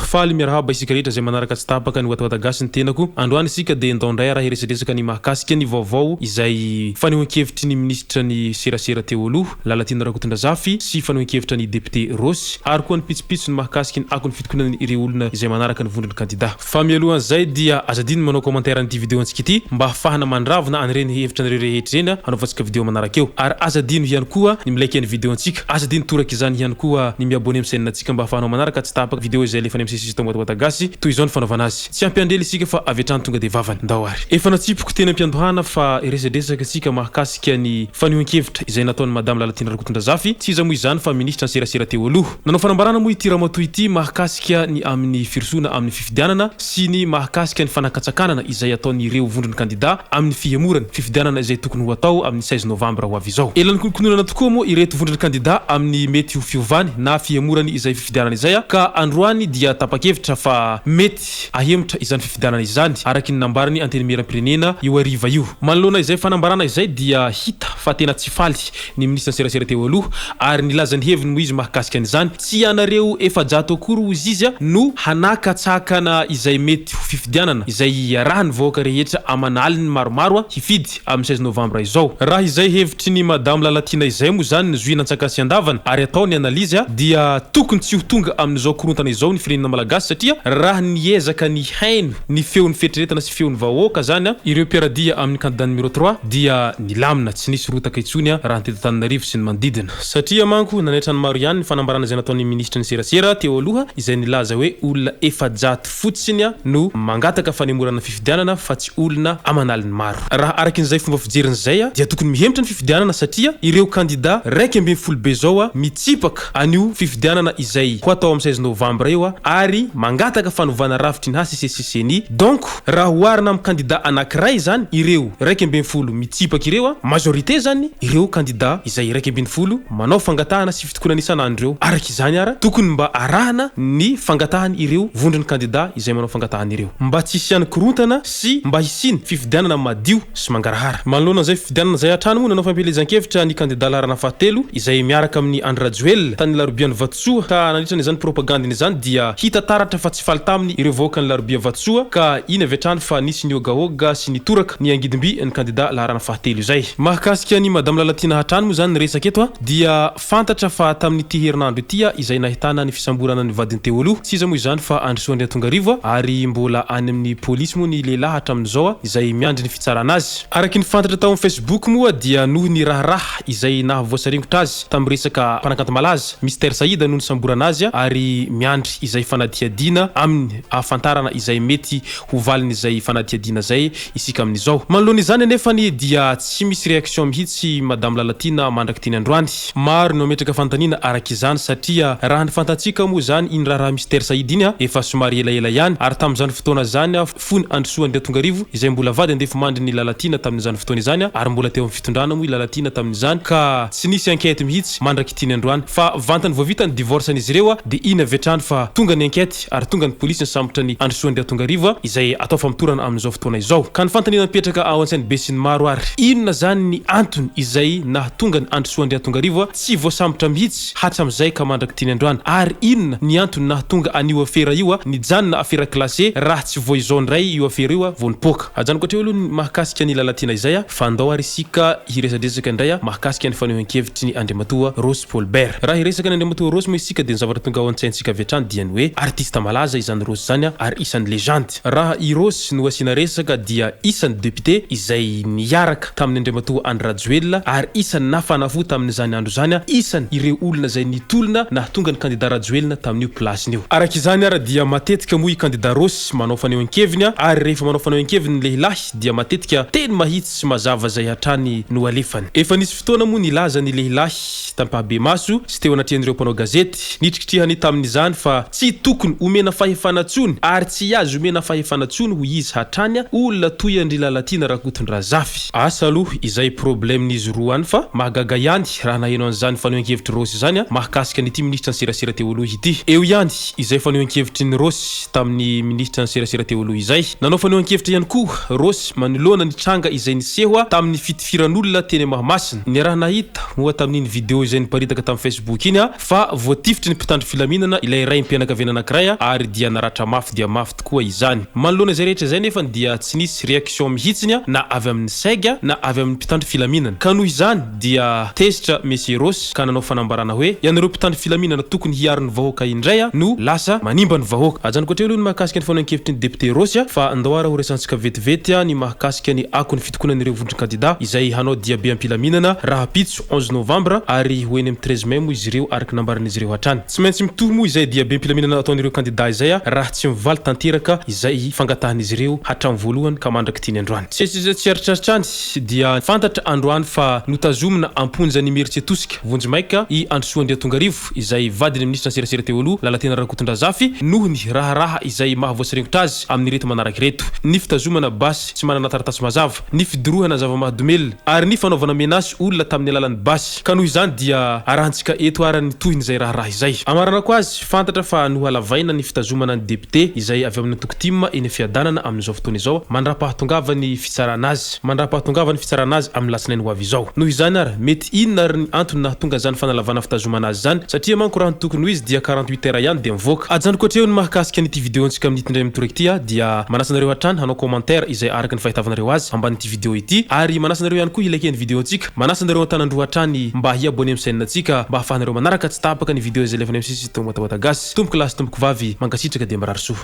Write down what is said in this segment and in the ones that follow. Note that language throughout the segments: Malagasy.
faly miarahaba isika rehetra zay manaraka tsy tapaka ny watawatagasy ny tenako androany isika de ndondray raha hiresadresaka ny mahakasika ny vaovao izay fanehoan-kevitry ny ministra ny serasera teo aloha Lalatina Rakotondrazafy sy fanehoan-kevitra ny député Rosy ary koa ny pitsopitso ny mahakasika ny akony fitokonany ireo olona izay manaraka ny vondrony kandida fa mialohan'izay dia azadiny manao commentaire an'ity vidéo antsika ity mba ahafahana mandravona an'ireny hevitra an'ireo rehetra ireny anaovantsika vidéo manaraka eo ary azadino ihany koa ny milaiky ny vidéo antsika azadino toraka izany ihany koa ny miabone amin'ny chaîne antsika mba ahafahanao manaraka tsy tapaka vidéo izay lefa amin'ny système watawatagasy toy izao ny fanaovana azy tsy ampiandrely isika fa avy hatrany tonga de vavany ndao ary efa natsipoko teny ampiandohana fa iresadresaka antsika mahakasika ny fanehoan-kevitra izay nataon'ny madame Lalatina Rakotondrazafy tsy iza moa izany fa ministra ny serasera teo aloha nanao fanambarana moa ity ramatoa ity mahakasika ny amin'ny firosoana amin'ny fifidianana sy ny mahakasika ny fanakatsakanana izay ataon'ireo vondrony kandida amin'ny fiemorany fifidianana izay tokony ho atao amin'ny 16 novambra ho avy izao elan'ny kolkononana tokoa moa ireto vondrony kandida amin'ny mety ho fiovany na fiemorany izay fifidianana izay ka androany dia tapakevitra fa mety ahemitra izany fifidianana izany araky ny nambarany anteny miram-pirenena io ariva io manoloana izay fanambarana izay dia hita fa tena tsy faly ny ministra serasera teo aloha ary nilazany heviny moa izy mahakasika an'izany tsy anareo efa jato akory hozy izy no hanakatsakana izay mety ho fifidianana izay rahany vahoaka rehetra amanaliny maromaro hifidy amin'ny 16 novambra izao raha izay hevitry ny madame Lalatina izay moa zany ny zoina antsakasy andavana ary ataony analizy dia tokony tsy ho tonga amin'izao korontana izao ny firenena malagasy satria raha niezaka ny haino ny feon'ny fetreretana sy feon'ny vahoaka zany ireo mpiaradia amin'ny candidat numéro 3 dia nilamina tsy nisy rotaka itsony raha nytetananarivo sy ny manodidina satria manko nanaitra ny maro ihany ny fanambarana izay nataon'ny ministra ny serasera teo aloha izay nilaza hoe olona efajato fotsiny no mangataka fanemorana fifidianana fa tsy olona amanaliny maro raha arakin'izay fomba fijerin'izay dia tokony mihemitra ny fifidianana satria ireo kandida raiky ambin'ny folo be zao mitsipaka anio fifidianana izay ho atao amin'ny 16 novambra eo ary mangataka fanovana ravitry ny HCCCNI donc raha hoarina amin'ny kandida anankiray zany ireo raiky ambin'ny folo mitsipaka ireo majorité zany ireo kandida izay raiky ambin'ny folo manao fangatahana sy fitokonana isan'andro eo araky izany ara tokony mba arahana ny fangatahany ireo vondrony kandida izay manao fangatahany ireo mba tsy hisiany korontana sy mba hisiny fifidianana madio sy mangarahara manoloana izay fifidianana zay hatrany moa nanao fampelezan-kevitra ny kandida Larana Fahatelo izay miaraka amin'ny Andry Rajoelina tany Larobiany Vatsoa ka nandritra izany propagandiny izany dia hita taratra fa tsy faly taminy ireo vahoaka ny Larobia Vatsoa ka iny avy hatrany fa nisy niogaoga sy nitoraka ny angidimby ny kandida Larana Fahatelo izay mahakasika ny madame Lalatina hatrany moa zany resaka eto dia fantatra fa tamin'ity herinandro ity izay nahitana ny fisamborana ny vadiny teo aloha tsy iza moa izany fa Andry Soandriatongarivo ary mbola any amin'ny polisy moa ny lehilahy hatramin'izao izay miandry ny fitsarana azy araky ny fantatra tao amin'ny Facebook moa dia noho ny raharaha izay nahavoasaringotra azy tamin'ny resaka mpanakanto malaza Mystère Saïda noho ny samborana azy ary miandry izay fanadihadiana amin'ny ahafantarana izay mety ho valiny izay fanadihadiana zay isika amin'izao manoloana izany anefa ny dia tsy misy réaction mihitsy madame Lalatina mandraky teny androany maro no ametraka fantaniana araky izany satria raha ny fantatsika moa zany iny raha Mystère Saïda iny efa somary elaela ihany ary tamin'izany fotoana zany fony Andry Soandriatongarivo izay mbola vady andefa mandry ny Lalatina tamin'izany fotoana izany ary mbola teo amin'ny fitondrana moa i Lalatina tamin'izany ka tsy nisy enquête mihitsy mandraky teny androany fa vantany voavita ny divorce an'izy ireo de iny avy hatrany fa tonga ny enquête ary tonga ny polisy nisambotra ny Andry Soandriatongarivo izay atao famtorana amin'izao fotoana izao ka ny fantaniana mipetraka ao an-tsainy be sy ny maro ary inona zany ny antony izay nahatonga ny Andry Soandriatongarivo tsy voasambotra mihitsy hatram'izay ka mandraky teny androany ary inona ny antony nahatonga an'io afera io nijanona afera classé raha tsy voizao ndray io afera io vao nipoka ajanoko atreo aloha ny mahakasika ny Lalatina izay fa andao ary isika hiresadresaka indray mahakasika ny fanehoan-kevitry ny Andriamatoa Rosy Paulbert raha hiresaka ny Andriamatoa Rosy moa isika de ny zavatra tonga ao an-tsaintsika avy hatrany dia ny hoe artiste malaza izany Rosy zany ary isan'ny légende raha i Rosy no asiana resaka dia isan'ny député izay niaraka tamin'ny Andriamatoa Andry Rajoelina ary isan'ny nafanafo tamin'izany andro zany isan'ny ireo olona izay nitolona nahatonga ny candidat Rajoelina tamin'io plasin'io araky izany ara dia matetika moa i candidat Rosy manao fanehoan-keviny ary rehefa manao fanehoan-keviny ny lehilahy dia matetika teny mahitsy sy mazava zay hatrany no alefany efa nisy fotoana moa nilaza ny lehilahy tampabe maso sy teo anatrian'ireo mpanao gazety nitrikitrihany tamin'izany fa tsy tokony omena fahefanatsony ary tsy azo omena fahefanatsony ho izy hatrany olona toy Andry Lalatina Rakotondrazafy asa aloha izay problemen'izy roa any fa mahagaga ihany raha naheno an'izany fanehoan-kevitry Rosy zany mahakasika nyity ministra ny serasera teo aloha ity eo ihany izay fanehoan-kevitry ny Rosy tamin'ny ministra ny serasera teo aloha izay nanao fanehoan-kevitry ihany koa Rosy manoloana ny tranga izay niseho tamin'ny fitifiran'olona teny Mahamasina ny raha nahita moa tamin'iny vidéo izay niparitaka tamin'ny Facebook iny fa voatifitry ny mpitandro filaminana ilay ray mpianakaviana anankiray ary dia naratra mafy dia mafy tokoa izany. Manoloana izay rehetra izay nefa dia tsy nisy réaction mihitsiny na avy amin'ny saiga na avy amin'ny mpitandro filaminana. Ka noho izany dia tezitra Monsieur Ross ka nanao fanambarana hoe ianareo mpitandro filaminana tokony hiarin'ny vahoaka indray no lasa manimba ny vahoaka. Ajanoko aloha ny mahakasika ny fanehoan-kevitry ny député Ross fa andao ara ho resantsika vetivety ny mahakasika ny akony fitokonan'ireo vondron-candidat izay hanao dia be am-pilaminana raha pitso 11 novembre ary hoeny amin'ny 13 mai moa izy ireo araka nambaran'izy ireo hatrany. Tsy maintsy mitohy moa izay dia be am-pilaminana ataon'ireo candidat izay raha tsy mivaly tanteraka izay fangatahan'izy ireo hatramin'ny voalohany ka mandraka tiany androany. Tsy aritraritrany dia fantatra androany fa notazomina amponja ny Meritier Tosika Vonjimaika i Andrisoandriatongarivo izay vadiny ministra serasera teo aloha Lalatena Rakotondrazafy noho ny raharaha izay mahavoatsirengotra azy amin'ny reto manaraka reto. Ny fitazomana basy tsy manana taratasy mazava, ny fidorohana zava-mahadomelina ary ny fanaovana menasy olona tamin'ny alalan'ny basy. Ka noho izany dia arantsika eto arany tohiny izay raharaha izay. Amarana ko azy fantatra fa nohalavaina ny fitazomana ny député izay avy amin'ny tokotima eny fiadanana amin'izao fotoana izao mandra-pahatongava ny fitsarana azy, mandra-pahatongava ny fitsarana azy amin'ny latsinainy ho avy izao. Noho izany ary mety inona ary ny antony nahatonga zany fanalavana fitazomana azy zany satria manko raha ny tokony ho izy dia 48 heures ihany dia mivoaka. Ajanoko hatreo ny mahakasika an'ity vidéo antsika amin'ny itindray mitoraka ity dia manasa anareo hatrany hanao commentaire izay araka ny fahitavanareo azy amban'ity vidéo ity ary manasa anareo ihany koa hilike ny vidéo antsika, manasa anareo antanandroa hatrany mba hiabone amin'ny chaîne antsika mba ahafahanareo manaraka tsy tapaka ny vidéo izay lefany amin'ny sisy tombotabata gasy. Tomboky lasy tomboky vavy mankasitraka dia marary soa.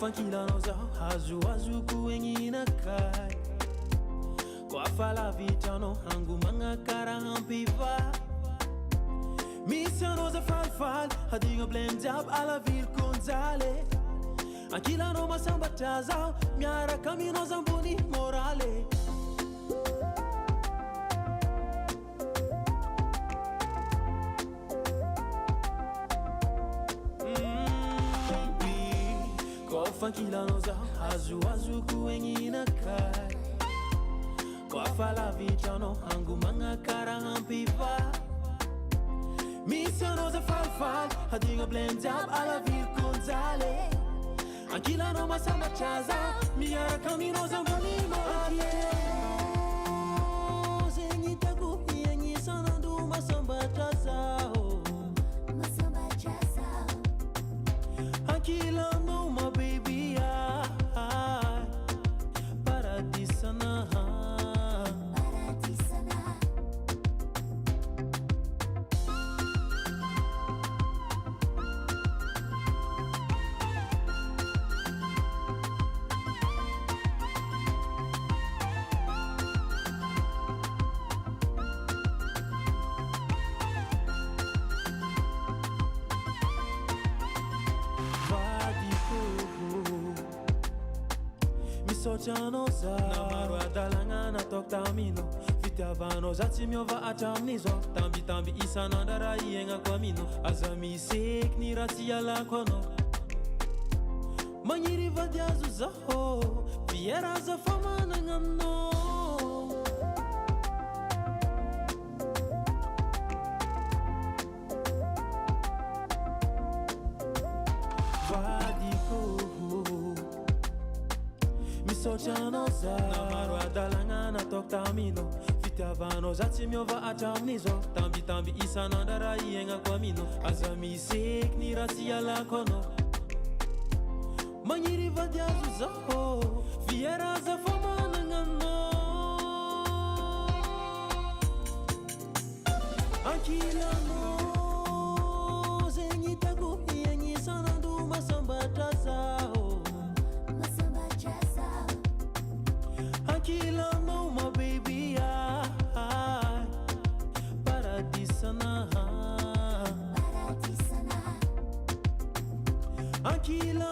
Fankilano zao azoazoko egninakay koa falavitrano hangomagna karaha ampiva misy anao za falifaly hadigna blame jiaby alaviry-konjaly ankilanao masambatra zao miaraka aminao zambony moraly fankilano zao azoazoko egninakay koa falavitrano hangomagna karaha ampiva misy anao za falifaly hadigna blame jiaby alaviry-konjaly ankilanao masambatra zao miaraka aminao zambony moraly zegny tiako iagnisanandro masambatra zao ankilanao ma baby paradisana misochano za namaro adalagna nataoko tamino fitiavanao za tsy miova hatramin'izo tambitamby isan'andra raha iaignako amino aza miseky ny raha tsy ialako anao magniry vady azo zaho fiera aza fa managna aminao vadiko misochano za namaro adalagna nataoko tamino fitiavanao za tsy miova hatramin'izo tambitamby isan'andra raha iaignako amino aza miseky ny raha tsy ialako anao magniry vady azo zaho fiera aza fa managna aminao ankilanao zegny tiako iagnisanandro masambatra zaho ankilanao ma baby paradisana ankilanao